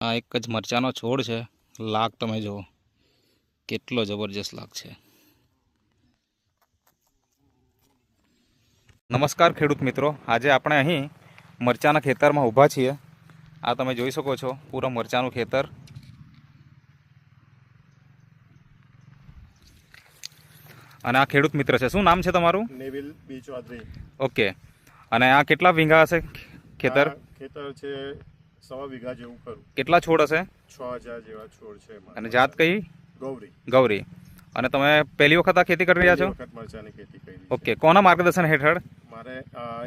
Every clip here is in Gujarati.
આ એક જ મરચાનો છોડ છે. લાગ તમે જુઓ કેટલો જબરજસ્ત લાગ છે. નમસ્કાર ખેડૂત મિત્રો, આજે આપણે અહીં મરચાના ખેતરમાં ઊભા છીએ. આ તમે જોઈ શકો છો પૂરા મરચાનું ખેતર. અને આ ખેડૂત મિત્ર છે. શું નામ છે તમારું? નેવિલ બી ચૌધરી. ઓકે. અને આ કેટલા વીઘા હશે ખેતર? ખેતર છે 100 વીઘા જેવું ખરું. કેટલા છોડ હશે? 6000 જેવા છોડ છે. અને જાત કઈ? ગૌરી. ગૌરી. અને તમે પહેલી વખત આ ખેતી કરી રહ્યા છો? વખત મરચાની ખેતી કરી. ઓકે. કોના માર્ગદર્શન હેઠળ? મારે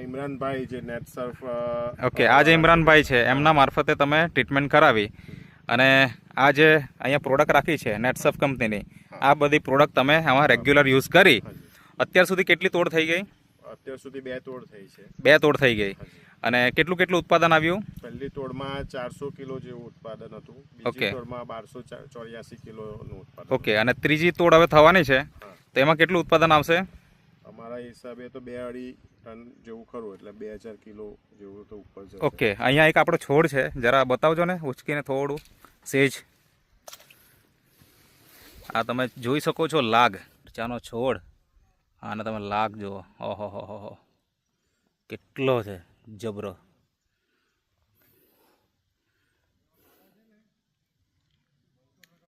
ઇમરાનભાઈ જે નેટ સર્ફ. ઓકે. આ જે ઇમરાનભાઈ છે એમના મારફતે તમે ટ્રીટમેન્ટ કરાવી અને આ જે અહીંયા પ્રોડક્ટ રાખી છે નેટ સર્ફ કંપનીની, આ બધી પ્રોડક્ટ તમે આમાં રેગ્યુલર યુઝ કરી અત્યાર સુધી કેટલી તોડ થઈ ગઈ? અત્યાર સુધી 2 તોડ થઈ છે. 2 તોડ થઈ ગઈ. અને કેટલું ઉત્પાદન આવ્યું? પહેલી તોડમાં 400 કિલો જેવું ઉત્પાદન હતું. બીજી તોડમાં 1284 કિલોનું ઉત્પાદન. ઓકે. અને ત્રીજી તોડ હવે થવાની છે તો એમાં કેટલું ઉત્પાદન આવશે? અમારા હિસાબે તો 2-2.5 ટન જેવું ખરું, એટલે 2000 કિલો જેવું તો ઉપર જશે. ઓકે. અહીંયા એક આપણો છોડ છે, જરા બતાવજો ને ઉચકીને થોડું સેજ. આ તમે જોઈ શકો છો લાગ, મરચાનો છોડ. આને તમે લાગ જુઓ. ઓહો કેટલો છે જબરો.